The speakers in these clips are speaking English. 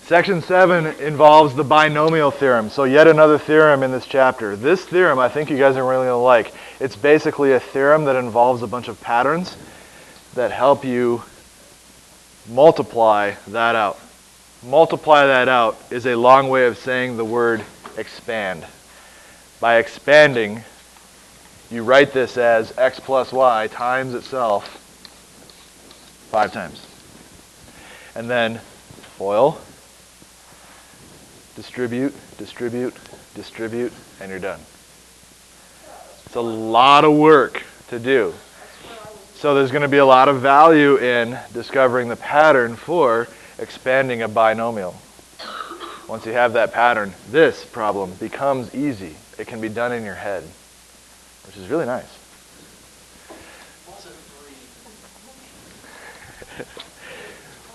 Section 7 involves the binomial theorem, so yet another theorem in this chapter. This theorem I think you guys are really going to like. It's basically a theorem that involves a bunch of patterns that help you multiply that out. Multiply that out is a long way of saying the word expand. By expanding, you write this as x plus y times itself 5 times. And then FOIL, distribute, distribute, distribute, and you're done. It's a lot of work to do. So there's going to be a lot of value in discovering the pattern for expanding a binomial. Once you have that pattern, this problem becomes easy. It can be done in your head, which is really nice.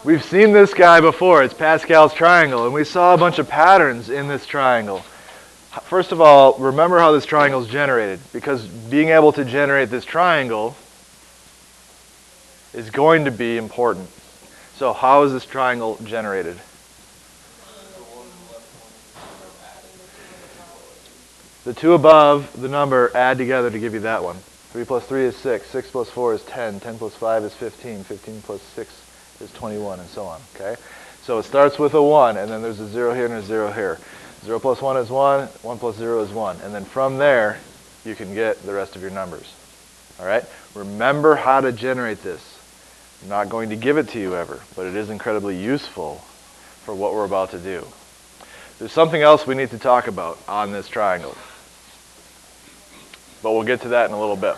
We've seen this guy before. It's Pascal's triangle, and we saw a bunch of patterns in this triangle. First of all, remember how this triangle is generated, because being able to generate this triangle is going to be important. So how is this triangle generated? The two above the number add together to give you that one. 3 plus 3 is 6. 6 plus 4 is 10. 10 plus 5 is 15. 15 plus 6 is 21, and so on. Okay? So it starts with a 1, and then there's a 0 here and a 0 here. 0 plus 1 is 1. 1 plus 0 is 1. And then from there, you can get the rest of your numbers. All right? Remember how to generate this. I'm not going to give it to you ever, but it is incredibly useful for what we're about to do. There's something else we need to talk about on this triangle, but we'll get to that in a little bit.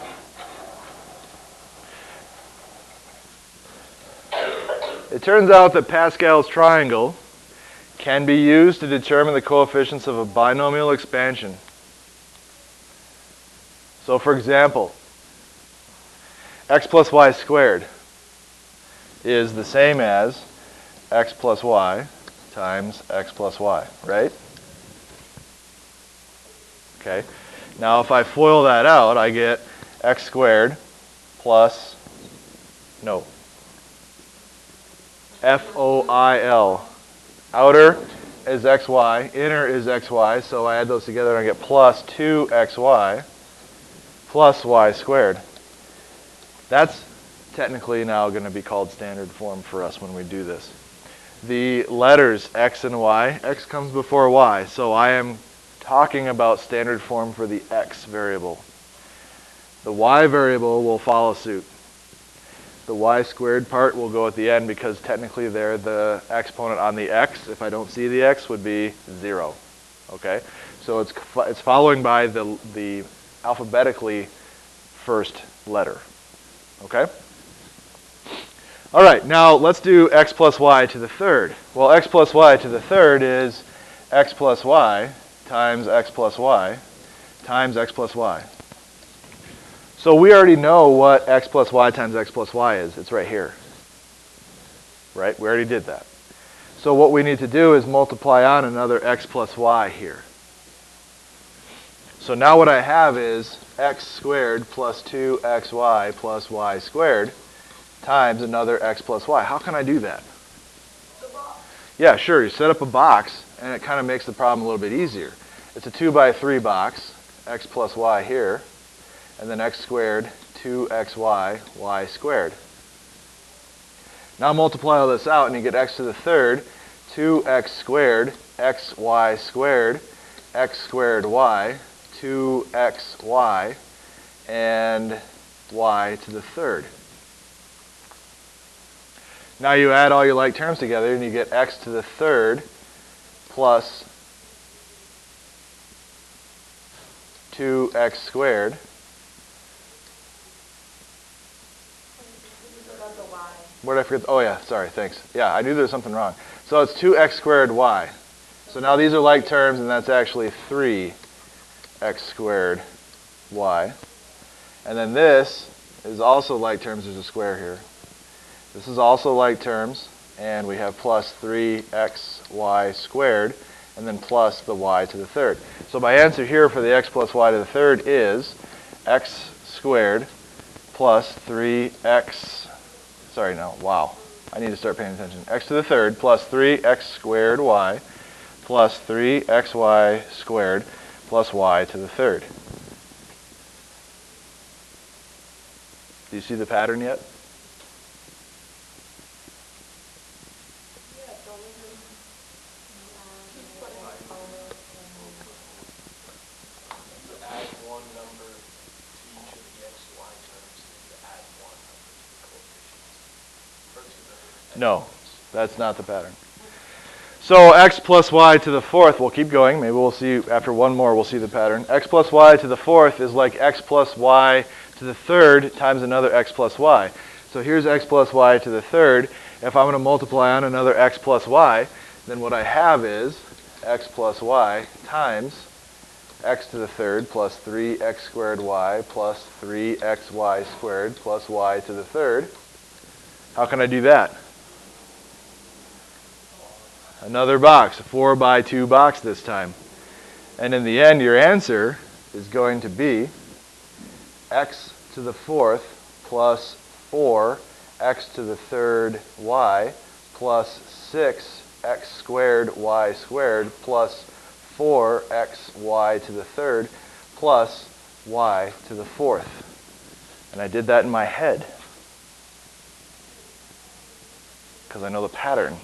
It turns out that Pascal's triangle can be used to determine the coefficients of a binomial expansion. So for example, x plus y squared is the same as x plus y times x plus y, right? Okay. Now if I FOIL that out, I get x squared plus, no, FOIL. Outer is xy, inner is xy, so I add those together and I get plus 2xy plus y squared. That's technically now going to be called standard form for us when we do this. The letters x and y, x comes before y, so I am talking about standard form for the x variable. The y variable will follow suit. The y squared part will go at the end because technically there the exponent on the x, if I don't see the x, would be 0. Okay? So it's following by the alphabetically first letter. Okay? All right, now let's do x plus y to the third. Well, x plus y to the third is x plus y times x plus y times x plus y. So we already know what x plus y times x plus y is. It's right here. Right? We already did that. So what we need to do is multiply on another x plus y here. So now what I have is x squared plus 2xy plus y squared times another x plus y. How can I do that? Yeah, sure. You set up a box, and it kind of makes the problem a little bit easier. It's a 2 by 3 box, x plus y here, and then x squared, 2xy, y squared. Now multiply all this out, and you get x to the third, 2x squared, xy squared, x squared y, 2xy, and y to the third. Now you add all your like terms together, and you get x to the third plus 2x squared. Where did I forget? Oh yeah, sorry, thanks. Yeah, I knew there was something wrong. So it's 2x squared y. So now these are like terms, and that's actually 3x squared y. And then this is also like terms. There's a square here. This is also like terms, and we have plus 3xy squared, and then plus the y to the third. So my answer here for the x plus y to the third is x squared plus 3x, sorry, no, wow, I need to start paying attention. X to the third plus 3x squared y plus 3xy squared plus y to the third. Do you see the pattern yet? No, that's not the pattern. So x plus y to the fourth, we'll keep going. Maybe we'll see, after one more, we'll see the pattern. X plus y to the fourth is like x plus y to the third times another x plus y. So here's x plus y to the third. If I'm going to multiply on another x plus y, then what I have is x plus y times x to the third plus 3x squared y plus 3xy squared plus y to the third. How can I do that? Another box, a 4 by 2 box this time. And in the end, your answer is going to be x to the fourth plus 4x to the third y plus 6x squared y squared plus 4xy to the third plus y to the fourth. And I did that in my head because I know the pattern.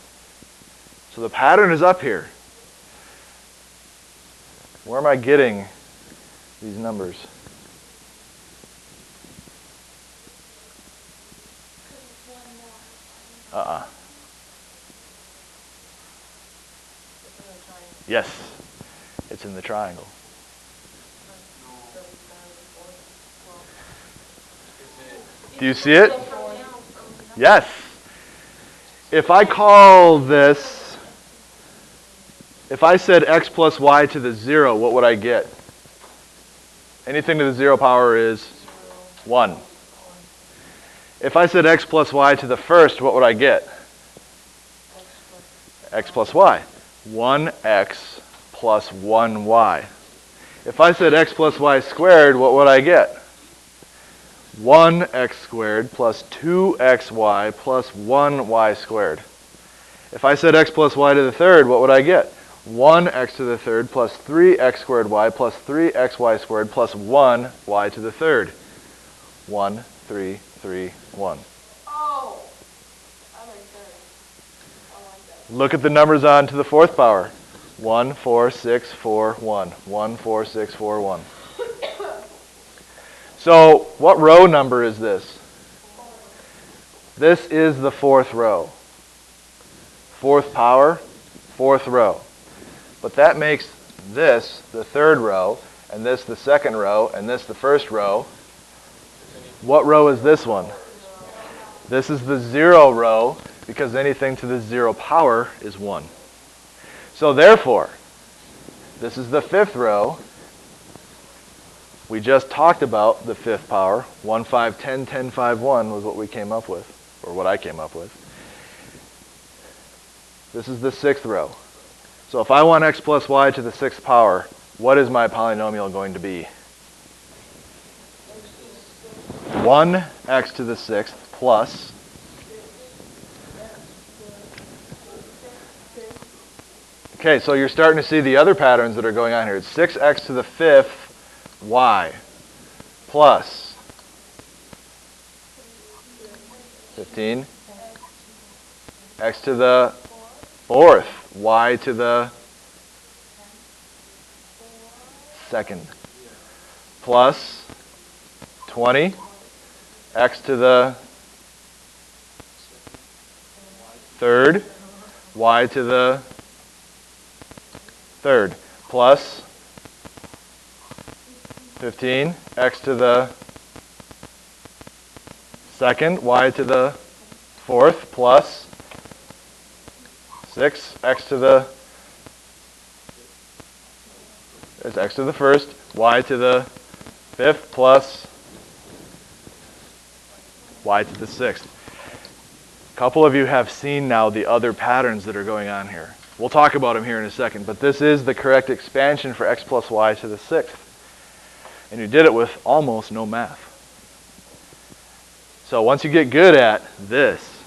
So the pattern is up here. Where am I getting these numbers? Yes, it's in the triangle. Do you see it? Yes. If I call this, if I said x plus y to the 0, what would I get? Anything to the 0 power is 1. If I said x plus y to the first, what would I get? X plus y. 1x plus 1y. If I said x plus y squared, what would I get? 1x squared plus 2xy plus 1y squared. If I said x plus y to the third, what would I get? 1x to the third plus 3x squared y plus 3xy squared plus 1y to the third. 1, 3, 3, 1. Oh, I like that. I like that. Look at the numbers on to the fourth power. 1, 4, 6, 4, 1. 1, 4, 6, 4, 1. So, what row number is this? This is the fourth row. Fourth power, fourth row. But that makes this the third row, and this the second row, and this the first row. What row is this one? This is the 0 row, because anything to the 0 power is 1. So therefore, this is the fifth row. We just talked about the fifth power. 1, 5, 10, 10, 5, 1 was what we came up with, or what I came up with. This is the sixth row. So if I want x plus y to the sixth power, what is my polynomial going to be? 1x to the sixth plus okay, so you're starting to see the other patterns that are going on here. It's 6x to the fifth y plus 15 x to the fourth y to the second plus 20 x to the third y to the third plus 15 x to the second y to the fourth plus 6 x to the, there's x to the first, y to the fifth plus y to the sixth. A couple of you have seen now the other patterns that are going on here. We'll talk about them here in a second, but this is the correct expansion for x plus y to the sixth. And you did it with almost no math. So once you get good at this,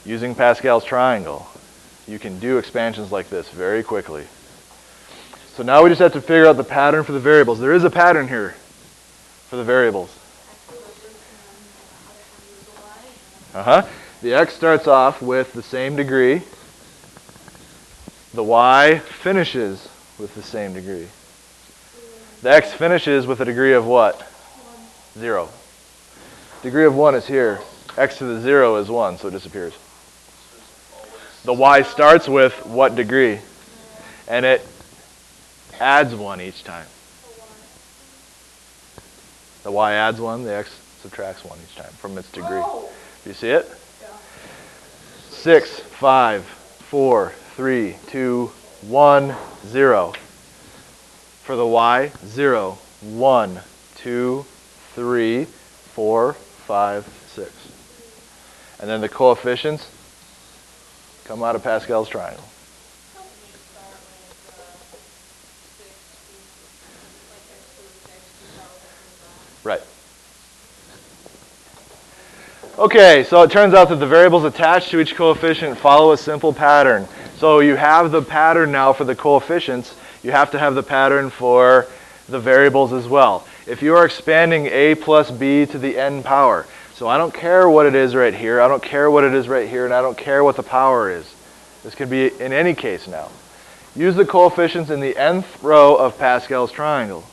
Using Pascal's triangle, you can do expansions like this very quickly. So now we just have to figure out the pattern for the variables. There is a pattern here for the variables. The x starts off with the same degree. The y finishes with the same degree. The x finishes with a degree of what? 0. Degree of 1 is here. X to the 0 is 1, so it disappears. The y starts with what degree? And it adds 1 each time. The y adds 1, the x subtracts 1 each time from its degree. Do you see it? 6, 5, 4, 3, 2, 1, 0. For the y, 0, 1, 2, 3, 4, 5, 6. And then the coefficients come out of Pascal's triangle. Right. Okay, so it turns out that the variables attached to each coefficient follow a simple pattern. So you have the pattern now for the coefficients. You have to have the pattern for the variables as well. If you are expanding a plus b to the n power, so I don't care what it is right here, I don't care what it is right here, and I don't care what the power is. This could be in any case now. Use the coefficients in the nth row of Pascal's triangle.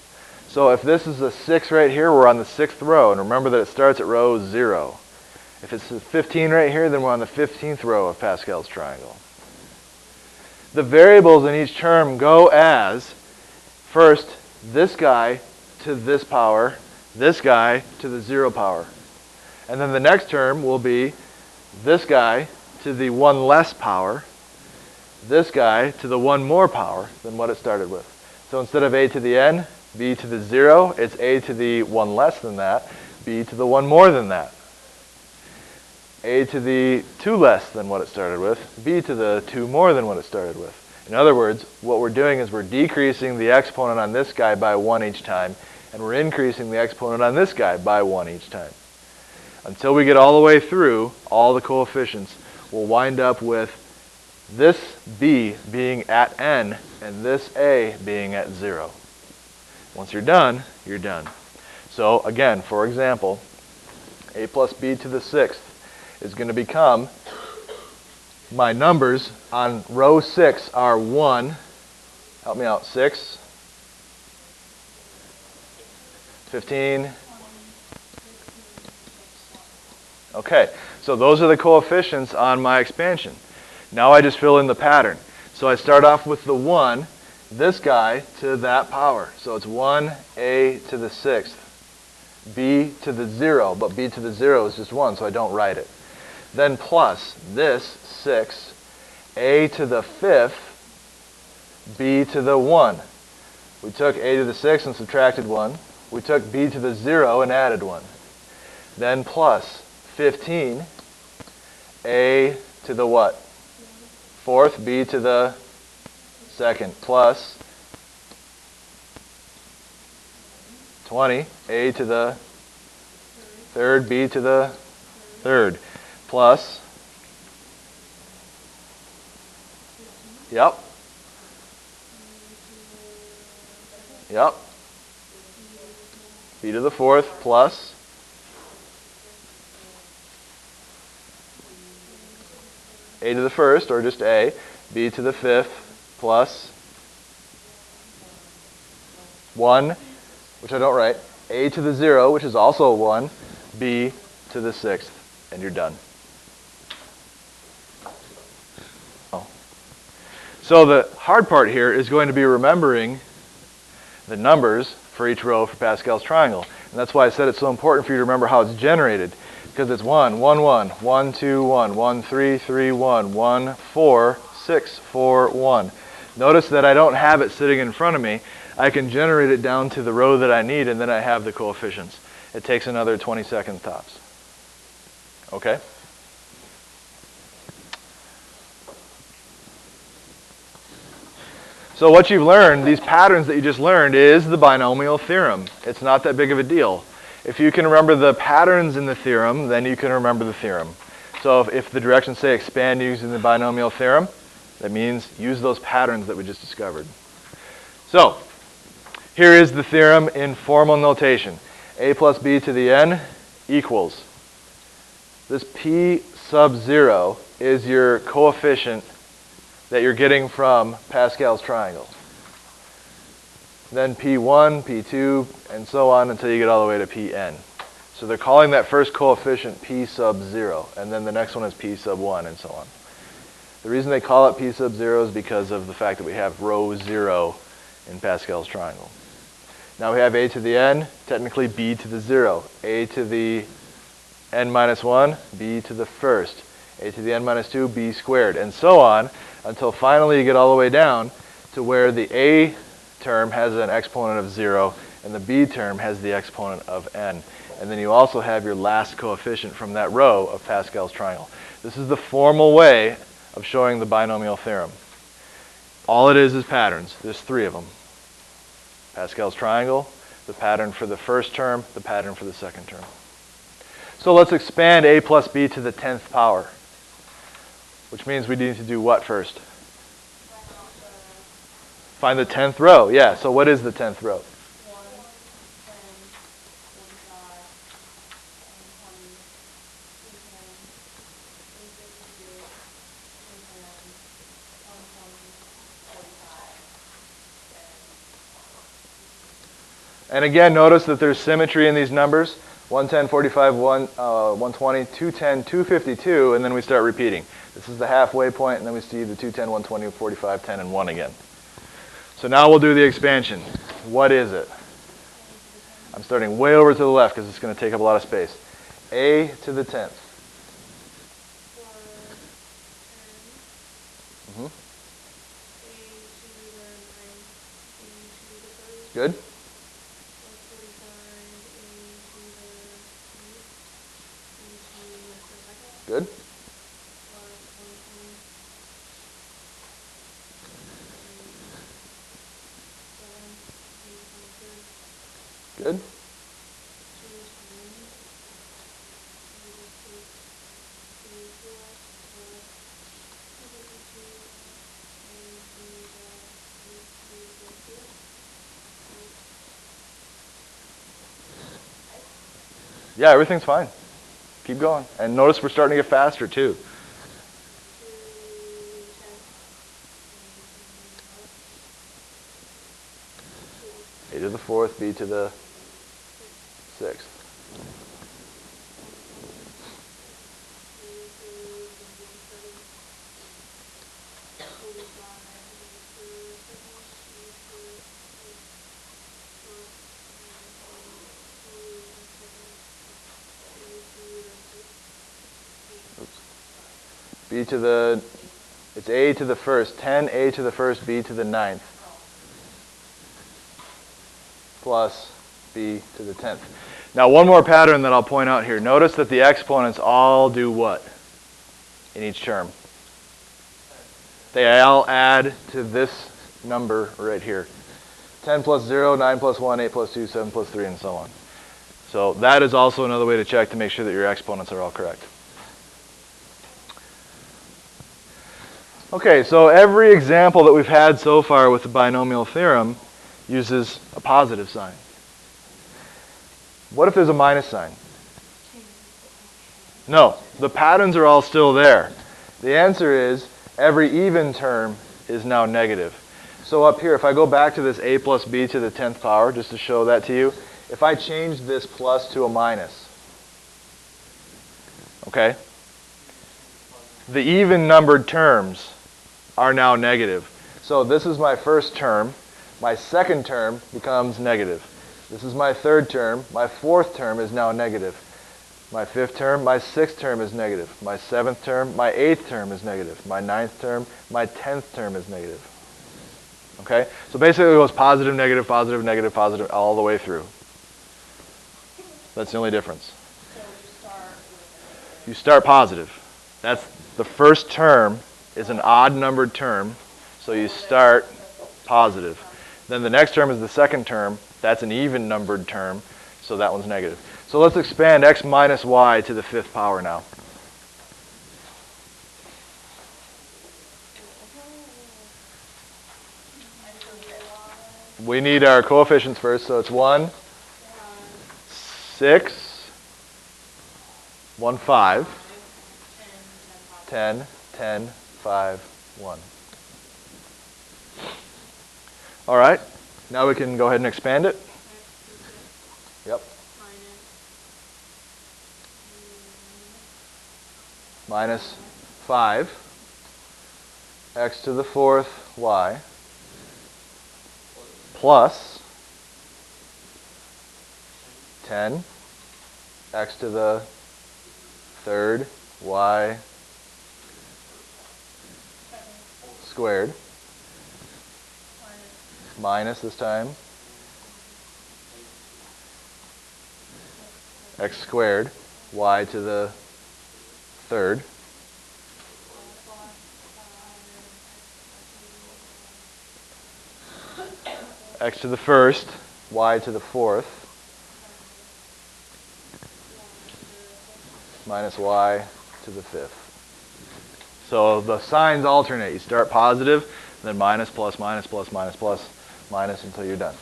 So if this is a 6 right here, we're on the 6th row, and remember that it starts at row 0. If it's a 15 right here, then we're on the 15th row of Pascal's triangle. The variables in each term go as, first, this guy to this power, this guy to the 0 power. And then the next term will be this guy to the 1 less power, this guy to the 1 more power than what it started with. So instead of a to the n, b to the 0, it's a to the 1 less than that, b to the 1 more than that. A to the 2 less than what it started with, b to the 2 more than what it started with. In other words, what we're doing is we're decreasing the exponent on this guy by 1 each time, and we're increasing the exponent on this guy by 1 each time. Until we get all the way through all the coefficients, we'll wind up with this b being at n and this a being at 0. Once you're done, you're done. So again, for example, a plus b to the 6th is going to become, my numbers on row 6 are 1, help me out, 6, 15. Okay, so those are the coefficients on my expansion. Now I just fill in the pattern. So I start off with the 1, this guy to that power. So it's 1a to the 6th, b to the 0, but b to the 0 is just 1, so I don't write it. Then plus this 6, a to the 5th, b to the 1. We took a to the 6 and subtracted 1. We took b to the 0 and added 1. Then plus 15, a to the what? 4th, b to the 2nd, plus 20, a to the 3rd, b to the 3rd, plus, yep, b to the 4th, plus a to the 1st, or just a, b to the 5th, plus 1, which I don't write, a to the 0, which is also 1, b to the 6th, and you're done. So the hard part here is going to be remembering the numbers for each row for Pascal's triangle. And that's why I said it's so important for you to remember how it's generated. Because it's 1, 1, 1, 1, 2, 1, 1, 3, 3, 1, 1, 4, 6, 4, 1. Notice that I don't have it sitting in front of me. I can generate it down to the row that I need, and then I have the coefficients. It takes another 20 seconds tops. Okay? So what you've learned, these patterns that you just learned, is the binomial theorem. It's not that big of a deal. If you can remember the patterns in the theorem, then you can remember the theorem. So if the directions say expand using the binomial theorem, that means use those patterns that we just discovered. So here is the theorem in formal notation. A plus b to the n equals. This p sub 0 is your coefficient that you're getting from Pascal's triangle. Then p1, p2, and so on until you get all the way to pn. So they're calling that first coefficient p sub 0, and then the next one is p sub 1, and so on. The reason they call it p sub 0 is because of the fact that we have row 0 in Pascal's triangle. Now we have a to the n, technically b to the 0. A to the n minus 1, b to the first. A to the n minus 2, b squared, and so on, until finally you get all the way down to where the a term has an exponent of 0, and the b term has the exponent of n. And then you also have your last coefficient from that row of Pascal's triangle. This is the formal way of showing the binomial theorem. All it is patterns. There's 3 of them. Pascal's triangle, the pattern for the first term, the pattern for the second term. So let's expand a plus b to the 10th power, which means we need to do what first? Find the 10th row. Yeah, so what is the 10th row? 1, 10, 45, 20, 210, 150, 210, 45, And again, notice that there's symmetry in these numbers. 110, 45, 120, 210, 252, and then we start repeating. This is the halfway point, and then we see the 210, 120, 45, 10, and 1 again. So now we'll do the expansion. What is it? I'm starting way over to the left because it's going to take up a lot of space. A to the 10th. Mm-hmm. Good. Good. Good. Yeah, everything's fine. Keep going. And notice we're starting to get faster too. A to the 4th, b to the 6th. B to the, it's a to the 1st, 10, a to the 1st, b to the 9th, plus b to the 10th. Now one more pattern that I'll point out here. Notice that the exponents all do what in each term? They all add to this number right here. 10 plus 0, 9 plus 1, 8 plus 2, 7 plus 3, and so on. So that is also another way to check to make sure that your exponents are all correct. Okay, so every example that we've had so far with the binomial theorem uses a positive sign. What if there's a minus sign? No, the patterns are all still there. The answer is every even term is now negative. So up here, if I go back to this a plus b to the 10th power, just to show that to you, if I change this plus to a minus, okay, the even numbered terms are now negative. So this is my first term. My second term becomes negative. This is my third term. My fourth term is now negative. My fifth term, my sixth term is negative. My seventh term, my eighth term is negative. My ninth term, my 10th term is negative. Okay? So basically it goes positive, negative, positive, negative, positive, all the way through. That's the only difference. You start positive. That's the first term is an odd numbered term, so you start positive. Then the next term is the second term. That's an even numbered term, so that one's negative. So let's expand x minus y to the 5th power now. We need our coefficients first, so it's 1, 6, 1, 5, 10, 10, 5, 1. All right, now we can go ahead and expand it. Yep. Minus 5, x to the 4th y, plus 10, x to the 3rd y squared, minus this time, x squared, y to the 3rd, x to the 1st, y to the 4th, minus y to the 5th. So the signs alternate. You start positive, then minus, plus, minus, plus, minus, plus, minus until you're done.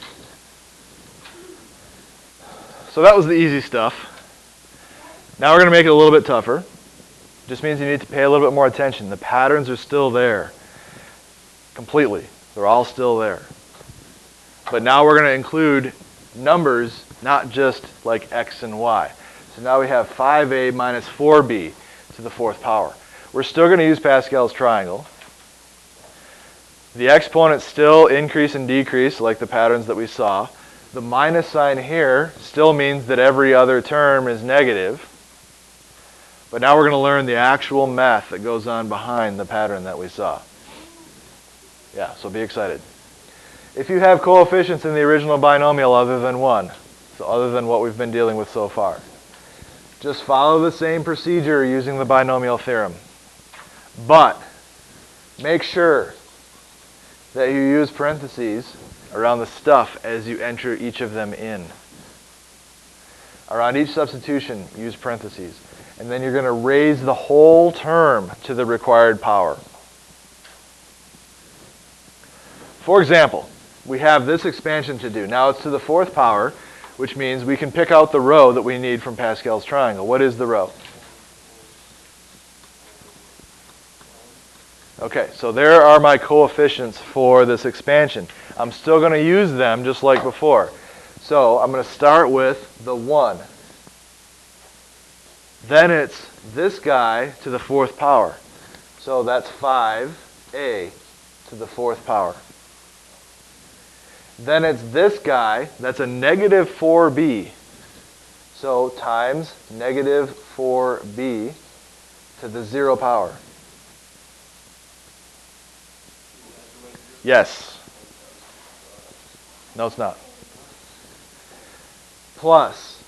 So that was the easy stuff. Now we're going to make it a little bit tougher. Just means you need to pay a little bit more attention. The patterns are still there. Completely. They're all still there. But now we're going to include numbers, not just like x and y. So now we have 5a minus 4b to the 4th power. We're still going to use Pascal's triangle. The exponents still increase and decrease like the patterns that we saw. The minus sign here still means that every other term is negative. But now we're going to learn the actual math that goes on behind the pattern that we saw. Yeah, so be excited. If you have coefficients in the original binomial other than 1, so other than what we've been dealing with so far, just follow the same procedure using the binomial theorem. But make sure that you use parentheses around the stuff as you enter each of them in. Around each substitution, use parentheses. And then you're going to raise the whole term to the required power. For example, we have this expansion to do. Now it's to the 4th power, which means we can pick out the row that we need from Pascal's triangle. What is the row? Okay, so there are my coefficients for this expansion. I'm still going to use them just like before. So I'm going to start with the 1. Then it's this guy to the 4th power. So that's 5a to the 4th power. Then it's this guy, that's a negative 4b. So times negative 4b to the 0 power. Yes. No, it's not. Plus.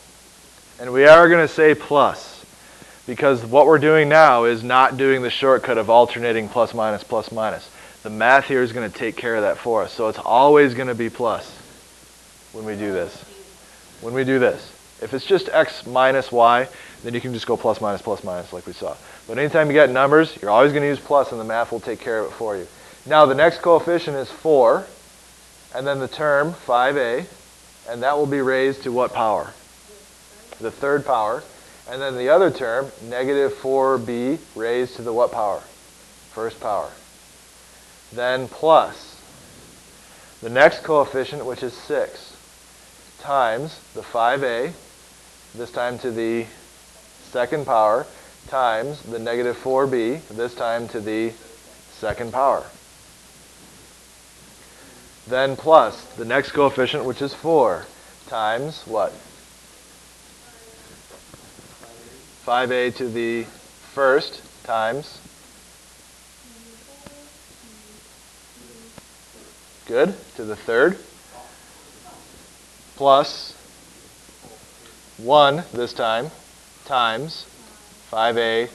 And we are going to say plus, because what we're doing now is not doing the shortcut of alternating plus, minus, plus, minus. The math here is going to take care of that for us. So it's always going to be plus when we do this. When we do this. If it's just x minus y, then you can just go plus, minus like we saw. But anytime you get numbers, you're always going to use plus and the math will take care of it for you. Now the next coefficient is 4, and then the term 5a, and that will be raised to what power? The 3rd power. And then the other term, negative 4b, raised to the what power? 1st power. Then plus the next coefficient, which is 6, times the 5a, this time to the 2nd power, times the negative 4b, this time to the 2nd power. Then plus the next coefficient, which is 4, times what? 5a to the 1st times, good, to the 3rd, plus 1 this time, times 5a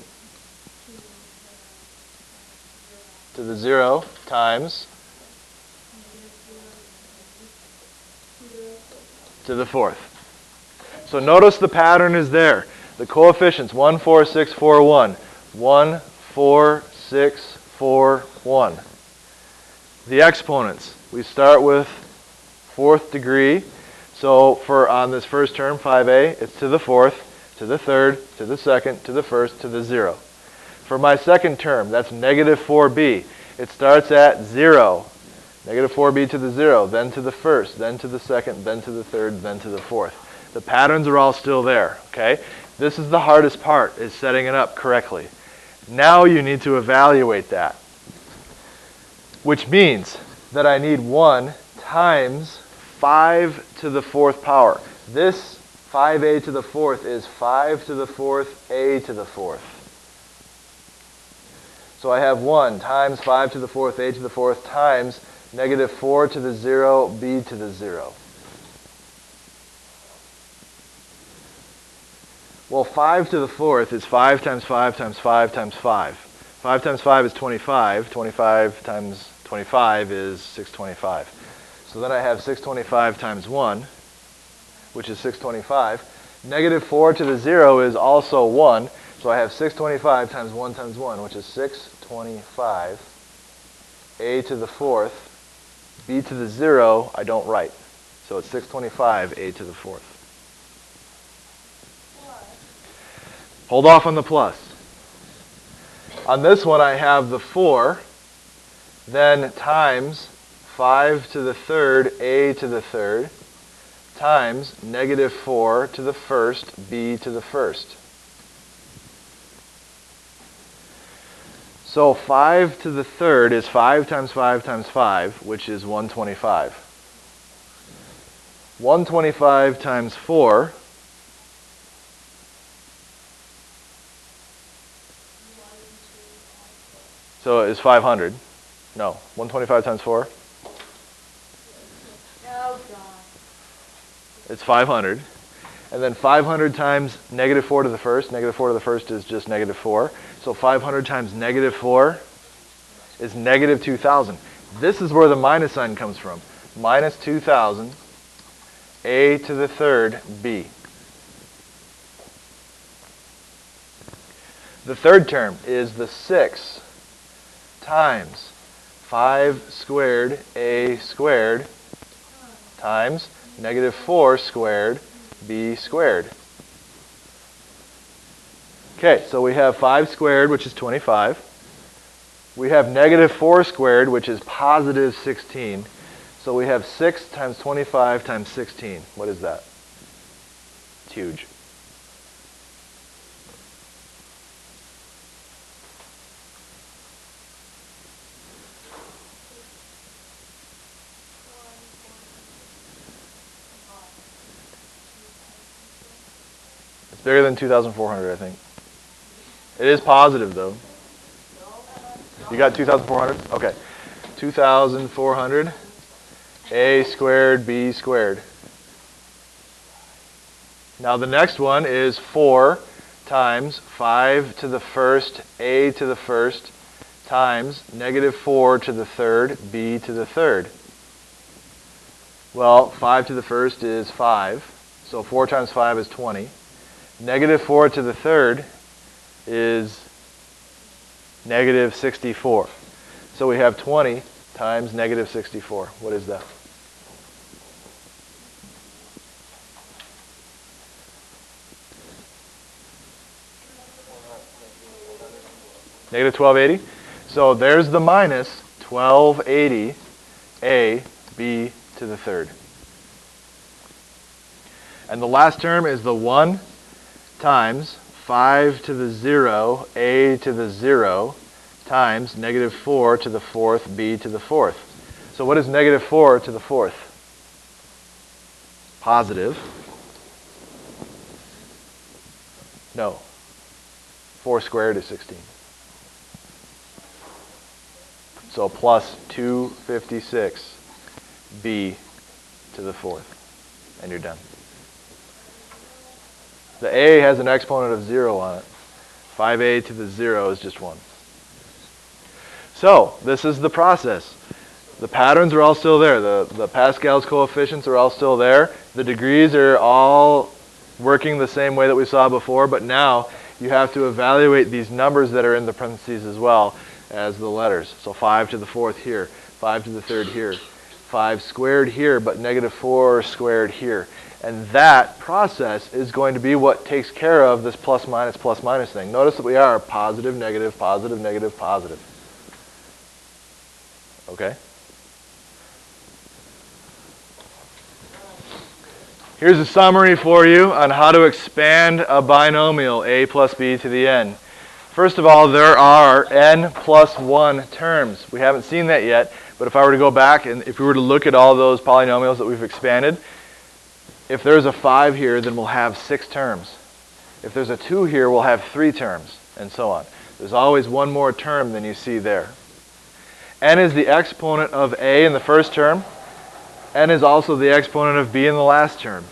to the 0 times to the 4th. So notice the pattern is there. The coefficients 1, 4, 6, 4, 1. 1, 4, 6, 4, 1. The exponents, we start with fourth degree. So for on this first term, 5a, it's to the fourth, to the third, to the second, to the first, to the 0. For my second term, that's negative 4b. It starts at 0. Negative 4b to the 0, then to the first, then to the second, then to the third, then to the fourth. The patterns are all still there, okay? This is the hardest part, is setting it up correctly. Now you need to evaluate that, which means that I need 1 times 5 to the 4th power. This 5a to the 4th is 5 to the 4th a to the 4th. So I have 1 times 5 to the 4th a to the 4th times negative 4 to the 0 b to the 0. Well, 5 to the 4th is 5 times 5 times 5 times 5. 5 times 5 is 25. 25 times 25 is 625. So then I have 625 times 1, which is 625. Negative 4 to the 0 is also 1. So I have 625 times 1 times 1, which is 625. A to the 4th. B to the 0, I don't write. So it's 625 a to the 4th. Hold off on the plus. On this one, I have the 4, then times 5 to the 3rd a to the 3rd, times negative 4 to the 1st b to the 1st. So 5 to the 3rd is 5 times 5 times 5, which is 125. 125 times 4 so is 500. No, 125 times 4? Oh, God. It's 500. And then 500 times negative 4 to the 1st. Negative 4 to the 1st is just negative 4. So 500 times negative 4 is negative 2,000. This is where the minus sign comes from. Minus 2,000 a to the 3rd b. The third term is the 6 times 5 squared a squared times negative 4 squared b squared. Okay, so we have 5 squared, which is 25. We have negative 4 squared, which is positive 16. So we have 6 times 25 times 16. What is that? It's huge. It's bigger than 2,400, I think. It is positive, though. You got 2,400? Okay. 2,400 a squared b squared. Now the next one is 4 times 5 to the 1st a to the 1st times negative 4 to the 3rd b to the 3rd. Well, 5 to the 1st is 5. So 4 times 5 is 20. Negative 4 to the 3rd is negative 64. So we have 20 times negative 64. What is that? Negative 1280. So there's the minus 1280 a b to the 3rd. And the last term is the 1 times 5 to the 0 a to the 0 times negative 4 to the 4th b to the 4th. So what is negative 4 to the 4th? Positive. No. 4 squared is 16. So plus 256 b to the 4th. And you're done. The a has an exponent of 0 on it. 5a to the 0 is just 1. So, this is the process. The patterns are all still there. The Pascal's coefficients are all still there. The degrees are all working the same way that we saw before, but now you have to evaluate these numbers that are in the parentheses as well as the letters. So 5 to the 4th here, 5 to the 3rd here, 5 squared here, but negative 4 squared here. And that process is going to be what takes care of this plus minus thing. Notice that we are positive, negative, positive, negative, positive. Okay? Here's a summary for you on how to expand a binomial, a plus b to the n. First of all, there are n plus 1 terms. We haven't seen that yet, but if I were to go back and if we were to look at all those polynomials that we've expanded, if there's a 5 here, then we'll have 6 terms. If there's a 2 here, we'll have 3 terms, and so on. There's always one more term than you see there. N is the exponent of a in the first term. N is also the exponent of b in the last term.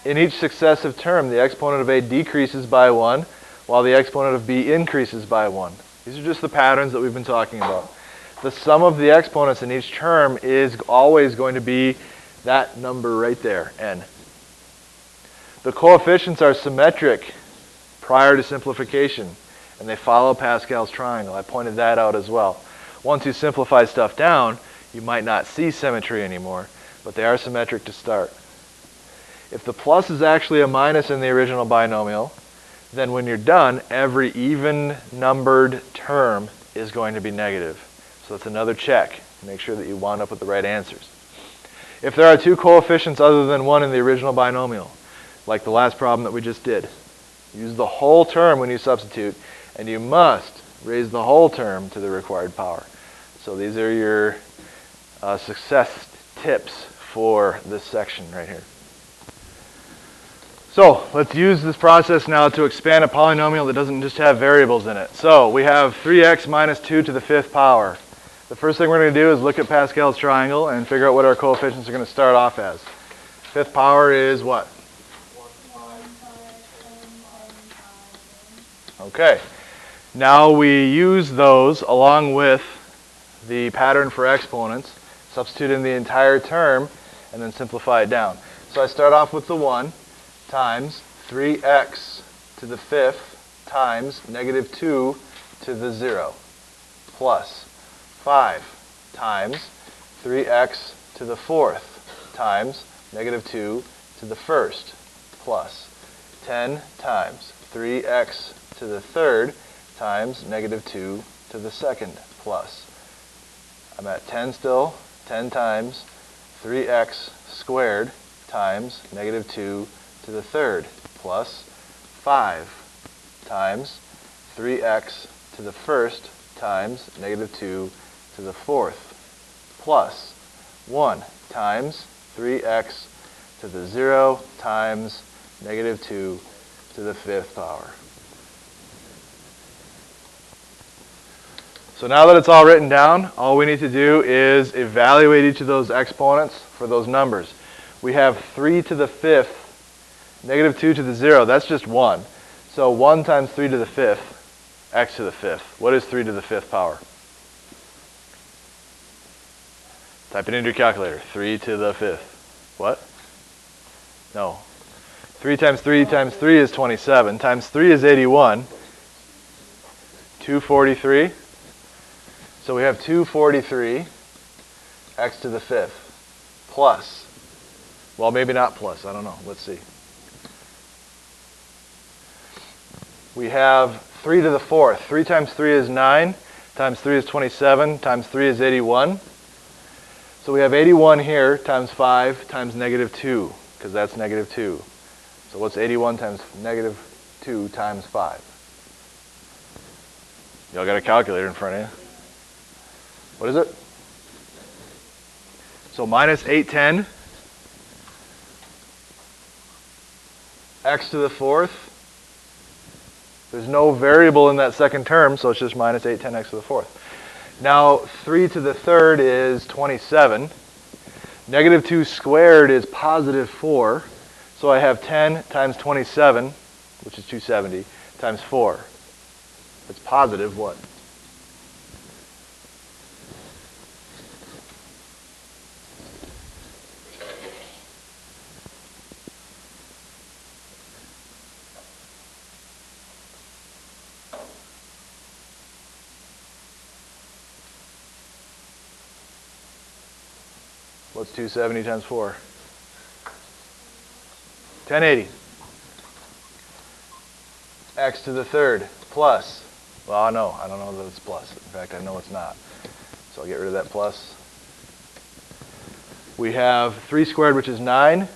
In each successive term, the exponent of a decreases by 1, while the exponent of b increases by 1. These are just the patterns that we've been talking about. The sum of the exponents in each term is always going to be that number right there, n. The coefficients are symmetric prior to simplification, and they follow Pascal's triangle. I pointed that out as well. Once you simplify stuff down, you might not see symmetry anymore, but they are symmetric to start. If the plus is actually a minus in the original binomial, then when you're done, every even numbered term is going to be negative. So that's another check. Make sure that you wound up with the right answers. If there are 2 coefficients other than 1 in the original binomial, like the last problem that we just did, use the whole term when you substitute, and you must raise the whole term to the required power. So these are your success tips for this section right here. So let's use this process now to expand a polynomial that doesn't just have variables in it. So we have 3x minus 2 to the 5th power. The first thing we're going to do is look at Pascal's triangle and figure out what our coefficients are going to start off as. 5th power is what? Okay. Now we use those along with the pattern for exponents, substitute in the entire term, and then simplify it down. So I start off with the 1 times 3x to the 5th times negative 2 to the 0 plus 5 times 3x to the 4th times negative 2 to the 1st plus 10 times 3x to the 3rd times negative 2 to the 2nd plus. I'm at 10 still. 10 times 3x squared times negative 2 to the 3rd plus 5 times 3x to the 1st times negative 2 to the 4th plus 1 times 3x to the 0 times negative 2 to the 5th power. So now that it's all written down, all we need to do is evaluate each of those exponents for those numbers. We have 3 to the 5th, negative 2 to the 0. That's just 1. So 1 times 3 to the 5th, x to the 5th. What is 3 to the 5th power? Type it into your calculator. 3 to the 5th. What? No. 3 times 3 times 3 is 27. Times 3 is 81. 243. So we have 243 x to the 5th plus, well, maybe not plus, I don't know, let's see. We have 3 to the 4th. 3 times 3 is 9, times 3 is 27, times 3 is 81. So we have 81 here times 5 times negative 2, because that's negative 2. So what's 81 times negative 2 times 5? Y'all got a calculator in front of you. What is it? So minus 810 x to the 4th. There's no variable in that second term, so it's just minus 810 x to the 4th. Now 3 to the 3rd is 27. Negative 2 squared is positive 4. So I have 10 times 27, which is 270, times 4. It's positive what? What's 270 times 4? 1080. X to the third plus, well, no, I don't know that it's plus. In fact, I know it's not. So I'll get rid of that plus. We have 3 squared, which is 9.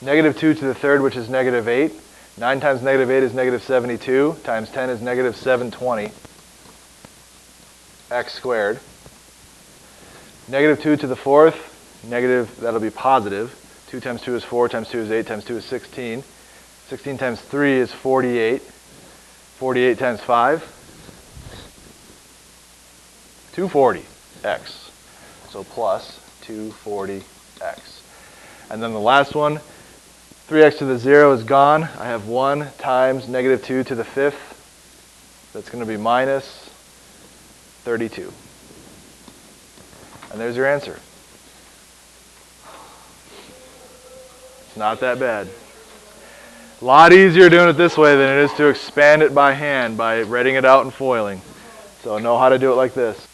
Negative 2 to the third, which is negative 8. 9 times negative 8 is negative 72. Times 10 is negative 720. X squared. Negative 2 to the fourth, negative, that'll be positive. 2 times 2 is 4, times 2 is 8, times 2 is 16. 16 times 3 is 48. 48 times 5, 240x. So plus 240x. And then the last one, 3x to the 0 is gone. I have 1 times negative 2 to the fifth. That's going to be minus 32. And there's your answer. It's not that bad. A lot easier doing it this way than it is to expand it by hand by writing it out and foiling. So know how to do it like this.